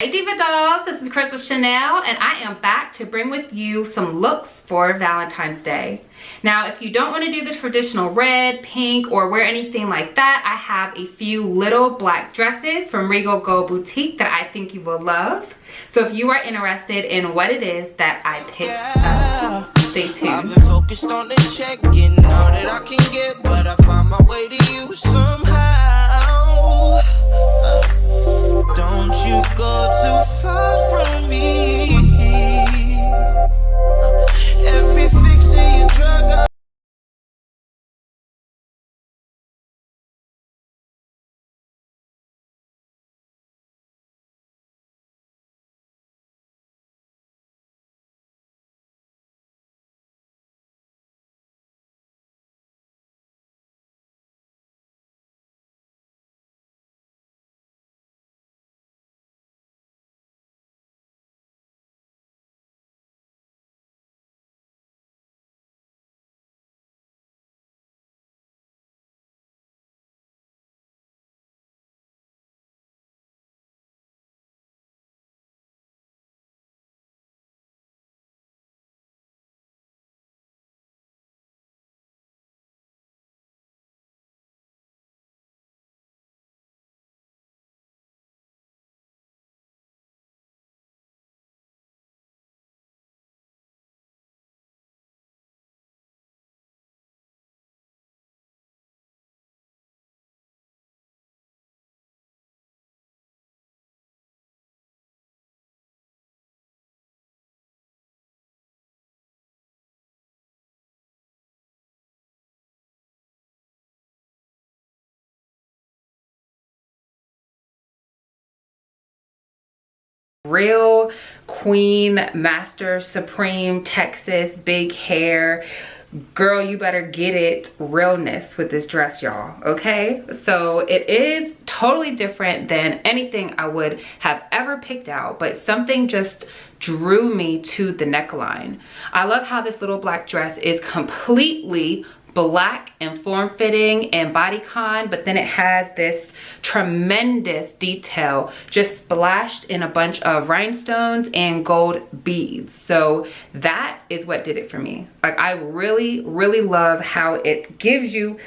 Hey Diva Dolls, this is Crystal Chanel and I am back to bring with you some looks for Valentine's Day. Now, if you don't want to do the traditional red, pink, or wear anything like that, I have a few little black dresses from Regal Gold Boutique that I think you will love. So if you are interested in what it is that I picked up, stay tuned. I've been focused on the check, getting all that I can get, but I find my way to you somehow. Don't you go too far from me. Every fix in your drug. Real queen, master, supreme, Texas, big hair. Girl, you better get it realness with this dress, y'all, okay? So it is totally different than anything I would have ever picked out, but something just drew me to the neckline. I love how this little black dress is completely black and form-fitting and bodycon, but then it has this tremendous detail just splashed in a bunch of rhinestones and gold beads. So that is what did it for me. Like, I really love how it gives you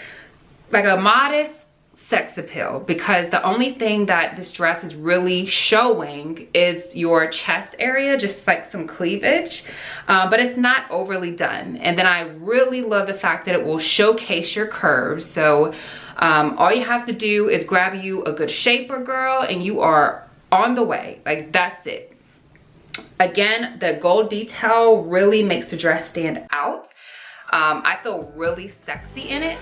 like a modest sex appeal, because the only thing that this dress is really showing is your chest area, just like some cleavage, but it's not overly done. And then I really love the fact that it will showcase your curves. So all you have to do is grab you a good shaper, girl, and you are on the way. Like, that's it. Again, the gold detail really makes the dress stand out. I feel really sexy in it.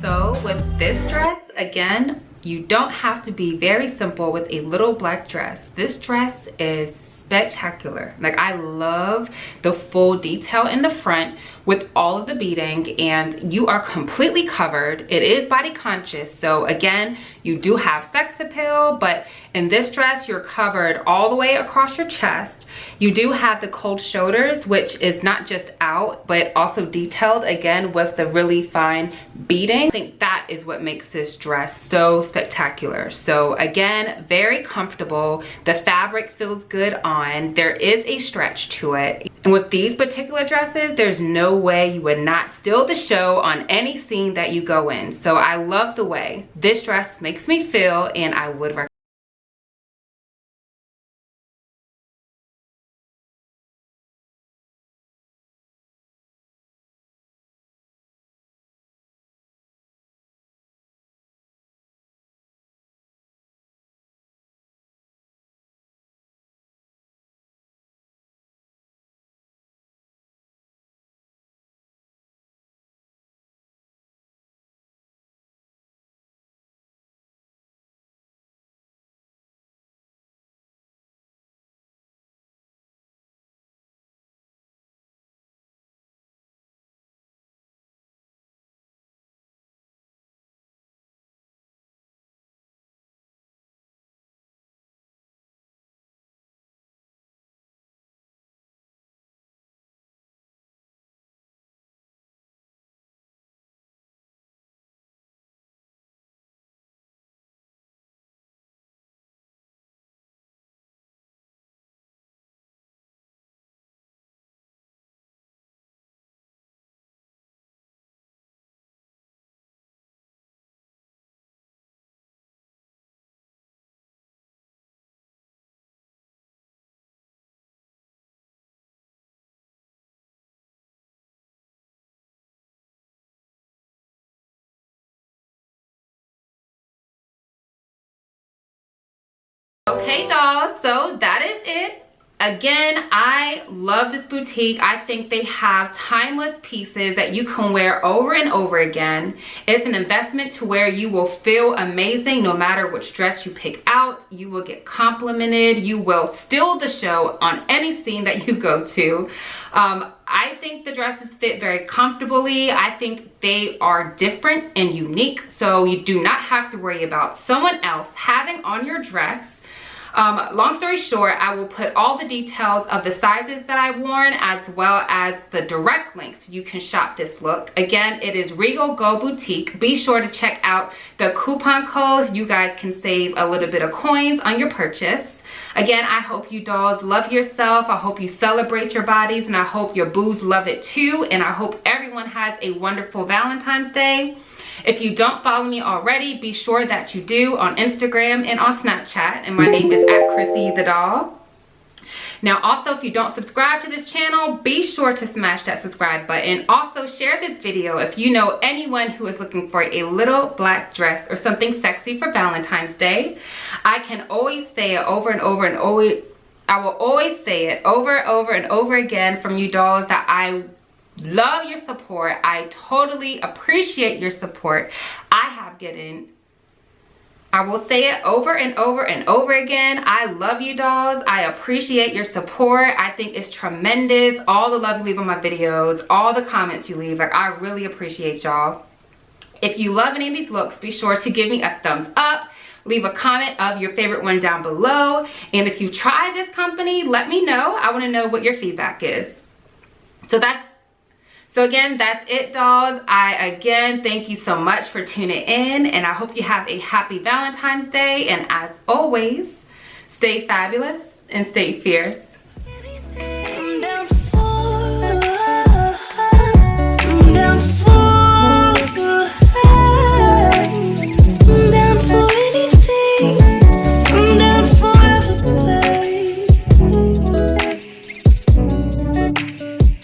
So with this dress, again, you don't have to be very simple with a little black dress. This dress is spectacular. Like, I love the full detail in the front with all of the beading, and you are completely covered. It is body conscious, so again, you do have sex appeal, but in this dress, you're covered all the way across your chest. You do have the cold shoulders, which is not just out, but also detailed again with the really fine beading. I think that is what makes this dress so spectacular. So again, very comfortable. The fabric feels good on. There is a stretch to it. And with these particular dresses, there's no way you would not steal the show on any scene that you go in. So I love the way this dress makes me feel, and I would recommend. Okay, dolls, so that is it. Again, I love this boutique. I think they have timeless pieces that you can wear over and over again. It's an investment to where you will feel amazing no matter which dress you pick out. You will get complimented. You will steal the show on any scene that you go to. I think the dresses fit very comfortably. I think they are different and unique, so you do not have to worry about someone else having on your dress. Long story short, I will put all the details of the sizes that I've worn as well as the direct links so you can shop this look. Again, it is Regal Go Boutique. Be sure to check out the coupon codes. You guys can save a little bit of coins on your purchase. Again, I hope you dolls love yourself. I hope you celebrate your bodies, and I hope your boos love it too. And I hope everyone has a wonderful Valentine's Day. If you don't follow me already, be sure that you do on Instagram and on Snapchat. And my name is @ChrissyTheDoll. Now, also, if you don't subscribe to this channel, be sure to smash that subscribe button. Also, share this video if you know anyone who is looking for a little black dress or something sexy for Valentine's Day. I can always say it over and over and over. I will always say it over and over again from you dolls that I love your support. I totally appreciate your support. I will say it over and over and over again. I love you dolls. I appreciate your support. I think it's tremendous. All the love you leave on my videos, all the comments you leave, like, I really appreciate y'all. If you love any of these looks, be sure to give me a thumbs up. Leave a comment of your favorite one down below. And if you try this company, let me know. I want to know what your feedback is. So again, that's it, dolls. I again thank you so much for tuning in, and I hope you have a happy Valentine's Day. And as always, stay fabulous and stay fierce.